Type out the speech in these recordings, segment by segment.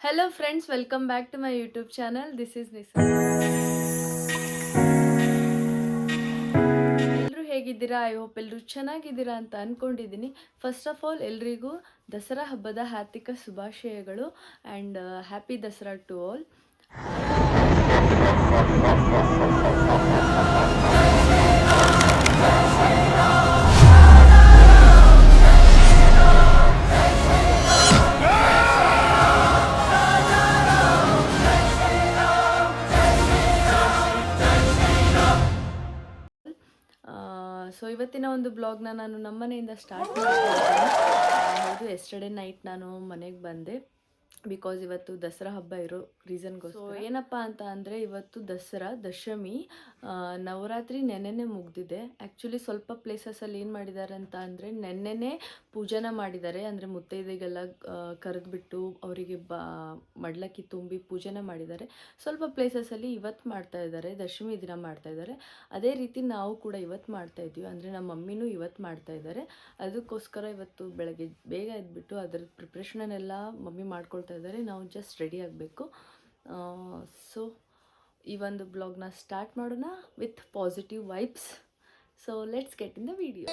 Hello friends, welcome back to my YouTube channel. This is Nisa. ಎಲ್ಲರೂ ಹೇಗಿದ್ದೀರಾ? I hope ಎಲ್ಲರೂ ಚೆನ್ನಾಗಿದ್ದೀರಾ ಅಂತ ಅನ್ಕೊಂಡಿದ್ದೀನಿ. ಫಸ್ಟ್ ಆಫ್ ಆಲ್ ಎಲ್ರಿಗೂ ದಸರಾ ಹಬ್ಬದ ಹಾರ್ದಿಕ ಶುಭಾಶಯಗಳು and happy Dasara to all. So ಇವತ್ತಿನ ಒಂದು ಬ್ಲಾಗ್ನ ನಾನು ನಮ್ಮನೆಯಿಂದ ಸ್ಟಾರ್ಟ್ ಮಾಡ್ತೀನಿ. ಹೌದು, ಎಸ್ಟರ್ಡೇ ನೈಟ್ ನಾನು ಮನೆಗೆ ಬಂದೆ ಬಿಕಾಸ್ ಇವತ್ತು ದಸರಾ ಹಬ್ಬ ಇರೋ ರೀಸನ್ಗೋಸ್ಕರ. ಸೊ ಏನಪ್ಪ ಅಂತ ಅಂದರೆ ಇವತ್ತು ದಶಮಿ, ನವರಾತ್ರಿ ನೆನ್ನೆನೇ ಮುಗ್ದಿದೆ. ಆ್ಯಕ್ಚುಲಿ ಸ್ವಲ್ಪ ಪ್ಲೇಸಸಲ್ಲಿ ಏನು ಮಾಡಿದ್ದಾರೆ ಅಂತ ಅಂದರೆ ನೆನ್ನೆನೇ ಪೂಜೆನ ಮಾಡಿದ್ದಾರೆ, ಅಂದರೆ ಮುತ್ತೈದೆಗೆಲ್ಲ ಕರೆದ್ಬಿಟ್ಟು ಅವರಿಗೆ ಮಡ್ಲಕ್ಕಿ ತುಂಬಿ ಪೂಜೆನ ಮಾಡಿದ್ದಾರೆ. ಸ್ವಲ್ಪ ಪ್ಲೇಸಸಲ್ಲಿ ಇವತ್ತು ಮಾಡ್ತಾ ಇದ್ದಾರೆ, ದಶಮಿ ದಿನ ಮಾಡ್ತಾ ಇದ್ದಾರೆ. ಅದೇ ರೀತಿ ನಾವು ಕೂಡ ಇವತ್ತು ಮಾಡ್ತಾ ಇದ್ದೀವಿ, ಅಂದರೆ ನಮ್ಮ ಮಮ್ಮಿನೂ ಇವತ್ತು ಮಾಡ್ತಾ ಇದ್ದಾರೆ. ಅದಕ್ಕೋಸ್ಕರ ಇವತ್ತು ಬೆಳಗ್ಗೆ ಬೇಗ ಎದ್ಬಿಟ್ಟು ಅದರ ಪ್ರಿಪ್ರೇಷನನ್ನೆಲ್ಲ ಮಮ್ಮಿ ಮಾಡ್ಕೊಳ್ತಾ ಇದ್ದಾರೆ. ನಾವು ಜಸ್ಟ್ ರೆಡಿ ಆಗಬೇಕು. ಸೊ ಈ ಒಂದು ಬ್ಲಾಗ್ನ ಸ್ಟಾರ್ಟ್ ಮಾಡೋಣ with positive vibes. So let's get in the video.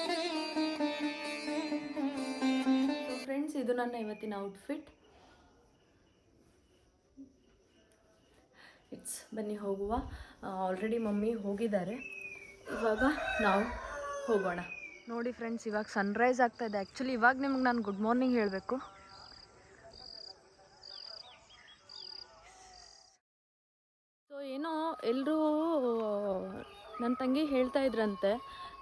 So friends, ಇದು ನನ್ನ ಇವತ್ತಿನ ಔಟ್ಫಿಟ್. ಬನ್ನಿ ಹೋಗುವ. ಆಲ್ರೆಡಿ ಮಮ್ಮಿ ಹೋಗಿದ್ದಾರೆ, ಇವಾಗ ನಾವು ಹೋಗೋಣ. ನೋಡಿ ಫ್ರೆಂಡ್ಸ್, ಇವಾಗ ಸನ್ರೈಸ್ ಆಗ್ತಾ ಇದೆ. ಆ್ಯಕ್ಚುಲಿ ಇವಾಗ ನಿಮ್ಗೆ ನಾನು ಗುಡ್ ಮಾರ್ನಿಂಗ್ ಹೇಳಬೇಕು. ಸೊ ಏನೋ ಎಲ್ಲರೂ ನನ್ನ ತಂಗಿ ಹೇಳ್ತಾ ಇದ್ರಂತೆ,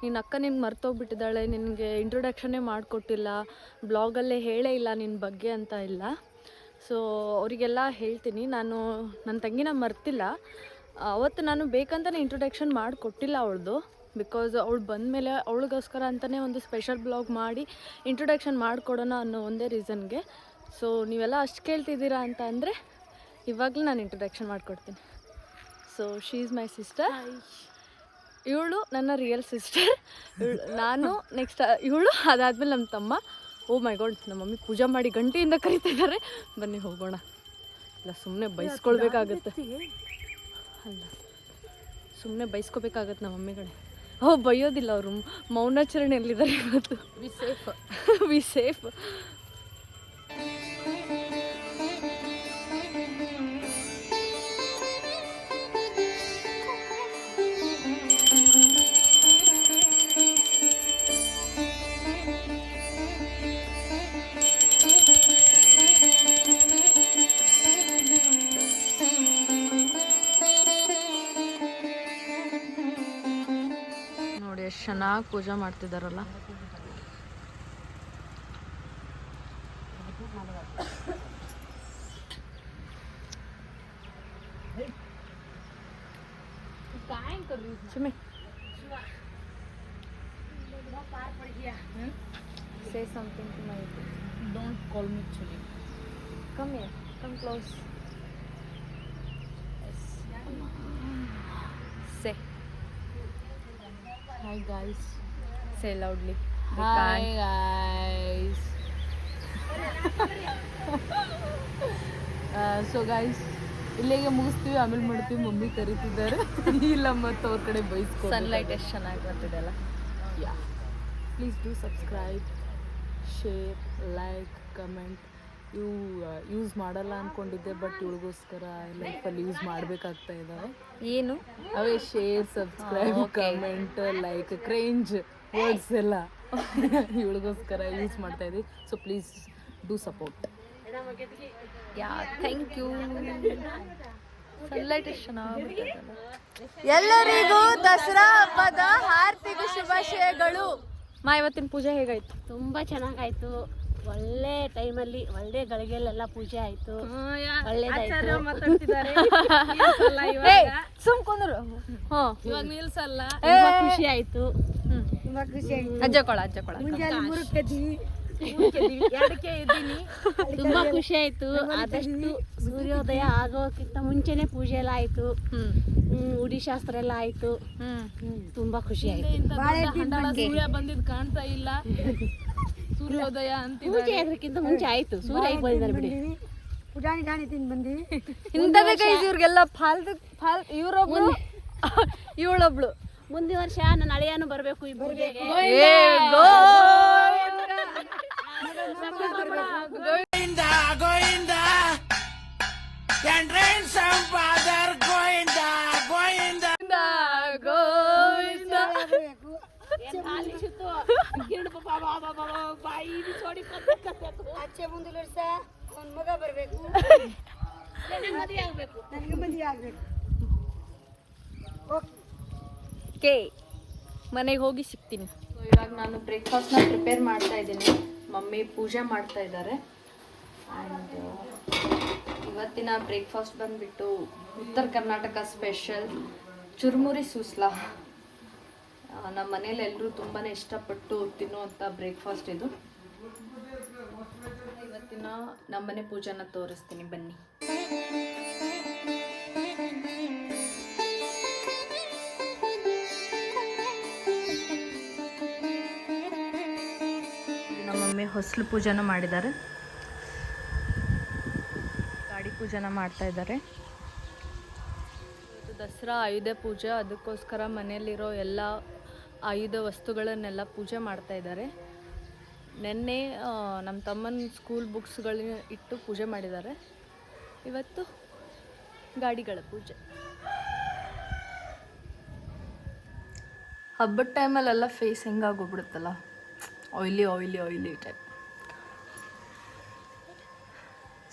ನಿನ್ನ ಅಕ್ಕ ನಿನ್ಗೆ ಮರ್ತೋಗ್ಬಿಟ್ಟಿದ್ದಾಳೆ, ನಿನಗೆ ಇಂಟ್ರೊಡಕ್ಷನ್ನೇ ಮಾಡಿಕೊಟ್ಟಿಲ್ಲ, ಬ್ಲಾಗಲ್ಲೇ ಹೇಳೇ ಇಲ್ಲ ನಿನ್ನ ಬಗ್ಗೆ ಅಂತ ಇಲ್ಲ. ಸೊ ಅವರಿಗೆಲ್ಲ ಹೇಳ್ತೀನಿ, ನಾನು ನನ್ನ ತಂಗಿನ ಮರ್ತಿಲ್ಲ. ಅವತ್ತು ನಾನು ಬೇಕಂತಲೇ ಇಂಟ್ರೊಡಕ್ಷನ್ ಮಾಡಿಕೊಟ್ಟಿಲ್ಲ ಅವಳದು, ಬಿಕಾಸ್ ಅವಳು ಬಂದಮೇಲೆ ಅವಳಿಗೋಸ್ಕರ ಅಂತಲೇ ಒಂದು ಸ್ಪೆಷಲ್ ಬ್ಲಾಗ್ ಮಾಡಿ ಇಂಟ್ರೊಡಕ್ಷನ್ ಮಾಡಿಕೊಡೋಣ ಅನ್ನೋ ಒಂದೇ ರೀಸನ್ಗೆ. ಸೊ ನೀವೆಲ್ಲ ಅಷ್ಟು ಕೇಳ್ತಿದ್ದೀರಾ ಅಂತ ಅಂದರೆ ಇವಾಗಲೂ ನಾನು ಇಂಟ್ರೊಡಕ್ಷನ್ ಮಾಡಿಕೊಡ್ತೀನಿ. So she is my sister. ಇವಳು ನನ್ನ ರಿಯಲ್ ಸಿಸ್ಟರ್. ನಾನು ನೆಕ್ಸ್ಟ್ ಇವಳು, ಅದಾದಮೇಲೆ ನಮ್ಮ ತಮ್ಮ. ಓ ಮೈ ಗಾಡ್, ನಮ್ಮ ಮಮ್ಮಿ ಪೂಜೆ ಮಾಡಿ ಗಂಟೆಯಿಂದ ಕರಿತಾ ಇದ್ದಾರೆ. ಬನ್ನಿ ಹೋಗೋಣ. ಇಲ್ಲ ಸುಮ್ಮನೆ ಬೈಸ್ಕೊಳ್ಬೇಕಾಗತ್ತೆ, ಅಲ್ಲ ಸುಮ್ಮನೆ ಬೈಸ್ಕೋಬೇಕಾಗತ್ತೆ ನಮ್ಮ ಮಮ್ಮಿಗಳೇ. ಬೈಯೋದಿಲ್ಲ, ಅವರು ಮೌನಾಚರಣೆಯಲ್ಲಿದ್ದಾರೆ ಇವತ್ತು. We safe. ಎಷ್ಟು ಚೆನ್ನಾಗಿ ಪೂಜೆ ಮಾಡ್ತಿದ್ದಾರಲ್ಲ. Say something to my people. Don't call me Chuli. Come here, come close. Yes. Say. Hi guys. Say loudly. Hi guys. So guys, ಇಲ್ಲಿಗೆ ಮುಗಿಸ್ತೀವಿ, ಆಮೇಲೆ ಮಾಡ್ತೀವಿ. ಮಮ್ಮಿ ಕರೀತಿದ್ದಾರೆ, ಇಲ್ಲ ಮತ್ತು ಅವ್ರ ಕಡೆ ಬೈಸ್ಕೊ. ಸನ್ಲೈಟ್ ಎಷ್ಟು ಚೆನ್ನಾಗಿ ಬರ್ತಿದೆಲ್ಲ. Yeah, please do subscribe, share, like, comment. ಇವು ಯೂಸ್ ಮಾಡಲ್ಲ ಅಂದ್ಕೊಂಡಿದ್ದೆ, ಬಟ್ ಇವಳಿಗೋಸ್ಕರ ಲೈಫಲ್ಲಿ ಯೂಸ್ ಮಾಡಬೇಕಾಗ್ತಾ ಇದ್ದಾವೆ. ಏನು ಅವೇ share, subscribe, comment, like, cringe words ಎಲ್ಲ ಇವಳಿಗೋಸ್ಕರ ಯೂಸ್ ಮಾಡ್ತಾ ಇದ್ದೀವಿ. So please do support. Yeah, thank you. Sunlight ಎಷ್ಟು ಚೆನ್ನಾಗಿ. ಎಲ್ಲರಿಗೂ ದಸರಾ ಹಬ್ಬದ ಹಾರ್ದಿಕ ಶುಭಾಶಯಗಳು. ಇವತ್ತಿನ ಪೂಜೆ ಹೇಗಾಯ್ತು? ತುಂಬ ಚೆನ್ನಾಗಾಯ್ತು. ಒಳ್ಳೆ ಟೈಮಲ್ಲಿ ಒಳ್ಳೆ ಗಳಿಗೆಲ್ಲ ಪೂಜೆ ಆಯ್ತು. ಒಳ್ಳೆದಾಯ್ತು. ಸುಮ್ಕೊಂಡ್ರು. ಇವಾಗ ನಿಲ್ಸಲ್ಲ. ತುಂಬಾ ಖುಷಿ ಆಯ್ತು. ಅಜ್ಜಕೊಳ ತುಂಬಾ ಖುಷಿ ಆಯ್ತು. ಆದಷ್ಟು ಸೂರ್ಯೋದಯ ಆಗೋಕ್ಕಿಂತ ಮುಂಚೆನೆ ಪೂಜೆ ಎಲ್ಲ ಆಯ್ತು. ಉಡಿ ಶಾಸ್ತ್ರ ಎಲ್ಲ ಆಯ್ತು. ತುಂಬಾ ಖುಷಿ ಆಯ್ತು. ಸೂರ್ಯ ಬಂದಿದ್ ಕಾಣ್ತಾ ಇಲ್ಲ. ಸೂರ್ಯೋದಯ ಅಂತ ಪೂಜೆ ಅದಕ್ಕಿಂತ ಮುಂಚೆ ಆಯ್ತು. ಸೂರ್ಯ ಈಗ ಬಂದಿದ್ದಾರೆ ಬಿಡಿ. ಇಂಥದೇ ಗೈಸ್ ಇವ್ರಿಗೆಲ್ಲ ಇವ್ರೊಬ್ಳು ಇವಳೊಬ್ಳು. ಮುಂದಿನ ವರ್ಷ ನನ್ನ ಅಳಿಯಾನು ಬರಬೇಕು ಈ ಪೂಜೆಗೆ. ಮಗ ಬರಬೇಕು, ನನಗೆ ಮದುವೆ ಆಗಬೇಕು. ಓಕೆ, ಮನೆಗೆ ಹೋಗಿ ಸಿಗ್ತೀನಿ. ಇವಾಗ ನಾನು ಬ್ರೇಕ್ಫಾಸ್ಟ್ನ ಪ್ರಿಪೇರ್ ಮಾಡ್ತಾ ಇದ್ದೀನಿ. ಮಮ್ಮಿ ಪೂಜೆ ಮಾಡ್ತಾ ಇದ್ದಾರೆ. ಆ್ಯಂಡ್ ಇವತ್ತಿನ ಬ್ರೇಕ್ಫಾಸ್ಟ್ ಬಂದುಬಿಟ್ಟು ಉತ್ತರ ಕರ್ನಾಟಕ ಸ್ಪೆಷಲ್ ಚುರುಮುರಿ ಸೂಸ್ಲಾ. ನಮ್ಮ ಮನೇಲಿ ಎಲ್ಲರೂ ತುಂಬಾ ಇಷ್ಟಪಟ್ಟು ತಿನ್ನುವಂಥ ಬ್ರೇಕ್ಫಾಸ್ಟ್ ಇದು. ಇವತ್ತಿನ ನಮ್ಮನೆ ಪೂಜೆನ ತೋರಿಸ್ತೀನಿ ಬನ್ನಿ. ನಮ್ಮಮ್ಮಿ ಹೊಸಲು ಪೂಜೆನ ಮಾಡಿದ್ದಾರೆ, ಗಾಡಿ ಪೂಜೆನ ಮಾಡ್ತಾ ಇದ್ದಾರೆ. ಇವತ್ತು ದಸರಾ ಆಯುಧ ಪೂಜೆ, ಅದಕ್ಕೋಸ್ಕರ ಮನೆಯಲ್ಲಿರೋ ಎಲ್ಲ ಆಯುಧ ವಸ್ತುಗಳನ್ನೆಲ್ಲ ಪೂಜೆ ಮಾಡ್ತಾ ಇದ್ದಾರೆ. ನೆನ್ನೆ ನಮ್ಮ ತಮ್ಮನ ಸ್ಕೂಲ್ ಬುಕ್ಸ್ಗಳನ್ನ ಇಟ್ಟು ಪೂಜೆ ಮಾಡಿದ್ದಾರೆ. ಇವತ್ತು ಗಾಡಿಗಳ ಪೂಜೆ. ಹಬ್ಬದ ಟೈಮಲ್ಲೆಲ್ಲ ಫೇಸ್ ಹೆಂಗಾಗೋಗ್ಬಿಡುತ್ತಲ್ಲ, ಆಯ್ಲಿ ಆಯ್ಲಿ ಆಯ್ಲಿ ಟೈಪ್.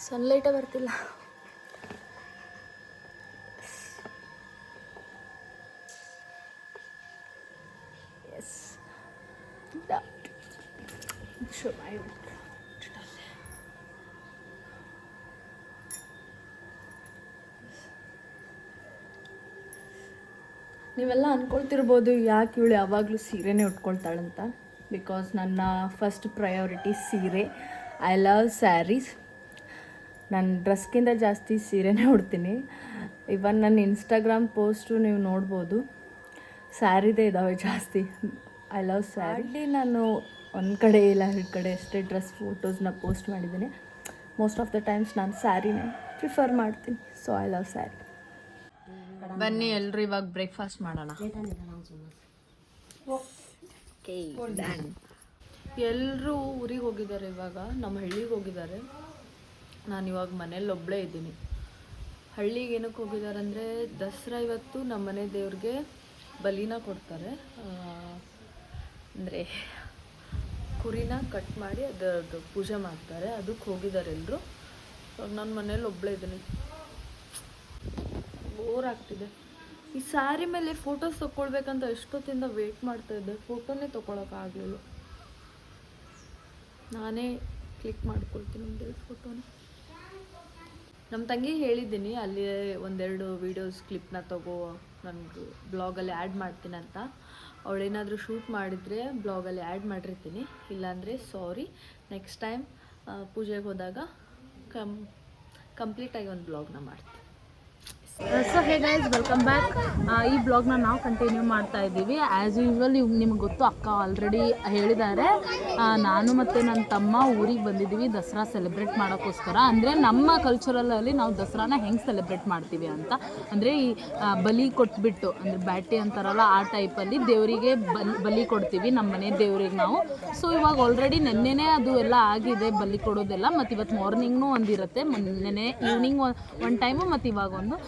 ಸನ್ಲೈಟೇ ಬರ್ತಿಲ್ಲ. ಎಸ್, ನೀವೆಲ್ಲ ಅಂದ್ಕೊಳ್ತಿರ್ಬೋದು ಯಾಕೆ ಇವಳು ಯಾವಾಗಲೂ ಸೀರೆನೇ ಉಟ್ಕೊಳ್ತಾಳಂತ. ಬಿಕಾಸ್ ನನ್ನ ಫಸ್ಟ್ ಪ್ರಯಾರಿಟಿ ಸೀರೆ. I love sarees. ನಾನು ಡ್ರೆಸ್ಗಿಂತ ಜಾಸ್ತಿ ಸೀರೆನೇ ಉಡ್ತೀನಿ. ಇವನ್ ನನ್ನ ಇನ್ಸ್ಟಾಗ್ರಾಮ್ ಪೋಸ್ಟು ನೀವು ನೋಡ್ಬೋದು, ಸ್ಯಾರಿದೇ ಇದ್ದಾವೆ ಜಾಸ್ತಿ. I love sari. ನಾನು ಒಂದು ಕಡೆ ಇಲ್ಲ ಎರಡು ಕಡೆ ಅಷ್ಟೇ ಡ್ರೆಸ್ ಫೋಟೋಸ್ನ ಪೋಸ್ಟ್ ಮಾಡಿದ್ದೀನಿ. ಮೋಸ್ಟ್ ಆಫ್ ದ ಟೈಮ್ಸ್ ನಾನು ಸ್ಯಾರಿನೇ ಪ್ರಿಫರ್ ಮಾಡ್ತೀನಿ. So I love sari. ಬನ್ನಿ ಎಲ್ಲರೂ ಇವಾಗ ಬ್ರೇಕ್ಫಾಸ್ಟ್ ಮಾಡೋಣ. ಎಲ್ಲರೂ ಊರಿಗೆ ಹೋಗಿದ್ದಾರೆ, ಇವಾಗ ನಮ್ಮ ಹಳ್ಳಿಗೆ ಹೋಗಿದ್ದಾರೆ. ನಾನು ಇವಾಗ ಮನೇಲಿ ಒಬ್ಬಳೇ ಇದ್ದೀನಿ. ಹಳ್ಳಿಗೆ ಏನಕ್ಕೆ ಹೋಗಿದ್ದಾರೆ ಅಂದರೆ ದಸರಾ ಇವತ್ತು ನಮ್ಮ ಮನೆ ದೇವ್ರಿಗೆ ಬಲಿನ ಕೊಡ್ತಾರೆ. ಅಂದರೆ ಕುರಿನ ಕಟ್ ಮಾಡಿ ಅದರದ್ದು ಪೂಜೆ ಮಾಡ್ತಾರೆ, ಅದಕ್ಕೆ ಹೋಗಿದ್ದಾರೆ ಎಲ್ಲರೂ. ನಾನು ಮನೇಲಿ ಒಬ್ಬಳೇ ಇದ್ದೀನಿ, ಬೋರ್ ಆಗ್ತಿದೆ. ಈ ಸ್ಯಾರಿ ಮೇಲೆ ಫೋಟೋಸ್ ತೊಗೊಳ್ಬೇಕಂತ ಎಷ್ಟೊತ್ತಿಂದ ವೇಟ್ ಮಾಡ್ತಾ ಇದ್ದೆ, ಫೋಟೋನೇ ತೊಗೊಳಕ್ಕಾಗಲಿಲ್ಲ. ನಾನೇ ಕ್ಲಿಕ್ ಮಾಡ್ಕೊಳ್ತೀನಿ ಒಂದೆರಡು ಫೋಟೋನ. ನಮ್ಮ ತಂಗಿ ಹೇಳಿದ್ದೀನಿ ಅಲ್ಲಿ ಒಂದೆರಡು ವೀಡಿಯೋಸ್ ಕ್ಲಿಪ್ನ ತಗೋ, ನನಗೆ ಬ್ಲಾಗಲ್ಲಿ ಆ್ಯಡ್ ಮಾಡ್ತೀನಿ ಅಂತ. ಅವಳೇನಾದರೂ ಶೂಟ್ ಮಾಡಿದರೆ ಬ್ಲಾಗಲ್ಲಿ ಆ್ಯಡ್ ಮಾಡಿರ್ತೀನಿ, ಇಲ್ಲಾಂದರೆ ಸಾರಿ, ನೆಕ್ಸ್ಟ್ ಟೈಮ್ ಪೂಜೆಗೆ ಹೋದಾಗ ಕಂಪ್ಲೀಟಾಗಿ ಒಂದು ಬ್ಲಾಗ್ನ ಮಾಡ್ತೀನಿ. So hey guys, welcome back. ಈ ಬ್ಲಾಗ್ನ ನಾವು ಕಂಟಿನ್ಯೂ ಮಾಡ್ತಾ ಇದ್ದೀವಿ. ಆ್ಯಸ್ ಯೂಶ್ವಲ್ ನಿಮ್ಗೆ ಗೊತ್ತು, ಅಕ್ಕ ಆಲ್ರೆಡಿ ಹೇಳಿದ್ದಾರೆ. ನಾನು ಮತ್ತು ನನ್ನ ತಮ್ಮ ಊರಿಗೆ ಬಂದಿದ್ದೀವಿ ದಸರಾ ಸೆಲೆಬ್ರೇಟ್ ಮಾಡೋಕ್ಕೋಸ್ಕರ. ಅಂದರೆ ನಮ್ಮ ಕಲ್ಚರಲಲ್ಲಿ ನಾವು ದಸರಾನ ಹೆಂಗೆ ಸೆಲೆಬ್ರೇಟ್ ಮಾಡ್ತೀವಿ ಅಂತ, ಅಂದರೆ ಈ ಬಲಿ ಕೊಟ್ಬಿಟ್ಟು, ಅಂದರೆ ಬ್ಯಾಟಿ ಅಂತಾರಲ್ಲ ಆ ಟೈಪಲ್ಲಿ ದೇವರಿಗೆ ಬಲಿ ಕೊಡ್ತೀವಿ ನಮ್ಮ ಮನೆ ದೇವ್ರಿಗೆ ನಾವು. ಸೊ ಇವಾಗ ಆಲ್ರೆಡಿ ನೆನ್ನೆನೇ ಅದು ಎಲ್ಲ ಆಗಿದೆ ಬಲಿ ಕೊಡೋದೆಲ್ಲ, ಮತ್ತು ಇವತ್ತು ಮಾರ್ನಿಂಗ್ನೂ ಒಂದಿರುತ್ತೆ, ನೆನ್ನೆ ಈವ್ನಿಂಗ್ ಒಂದು ಟೈಮು ಮತ್ತು ಇವಾಗ ಒಂದು.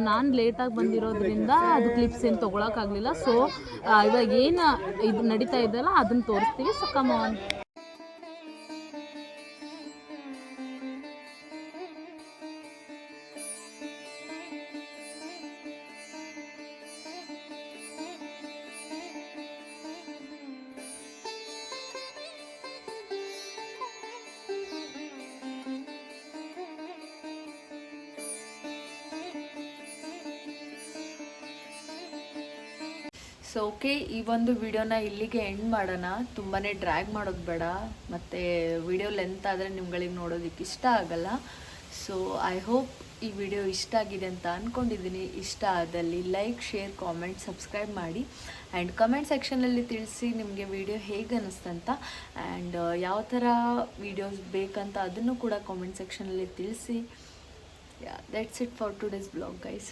ನಾನು ಲೇಟಾಗಿ ಬಂದಿರೋದ್ರಿಂದ ಅದು ಕ್ಲಿಪ್ಸ್ ಏನು ತೊಗೊಳಕ್ಕಾಗಲಿಲ್ಲ. ಸೊ ಇವಾಗ ಏನು ಇದು ನಡೀತಾ ಇದೆಯಲ್ಲ ಅದನ್ನು ತೋರಿಸ್ತೀವಿ. So come on. So okay, ಈ ಒಂದು ವಿಡಿಯೋನ ಇಲ್ಲಿಗೆ ಎಂಡ್ ಮಾಡೋಣ. ತುಂಬಾ ಡ್ರ್ಯಾಗ್ ಮಾಡೋದು ಬೇಡ, ಮತ್ತು ವಿಡಿಯೋ ಲೆಂತ್ ಆದರೆ ನಿಮ್ಗಳಿಗೆ ನೋಡೋದಕ್ಕೆ ಇಷ್ಟ ಆಗಲ್ಲ. ಸೊ ಐ ಹೋಪ್ ಈ ವಿಡಿಯೋ ಇಷ್ಟ ಆಗಿದೆ ಅಂತ ಅಂದ್ಕೊಂಡಿದ್ದೀನಿ. ಇಷ್ಟ ಆದಲ್ಲಿ ಲೈಕ್, ಶೇರ್, ಕಾಮೆಂಟ್, ಸಬ್ಸ್ಕ್ರೈಬ್ ಮಾಡಿ ಆ್ಯಂಡ್ ಕಮೆಂಟ್ ಸೆಕ್ಷನಲ್ಲಿ ತಿಳಿಸಿ ನಿಮಗೆ ವಿಡಿಯೋ ಹೇಗೆ ಅನ್ನಿಸ್ತಂತ ಆ್ಯಂಡ್ ಯಾವ ಥರ ವೀಡಿಯೋಸ್ ಬೇಕಂತ ಅದನ್ನು ಕೂಡ ಕಾಮೆಂಟ್ ಸೆಕ್ಷನಲ್ಲಿ ತಿಳಿಸಿ. That's it for today's blog guys.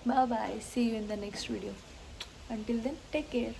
Bye bye. See you in the next video. Until then, take care.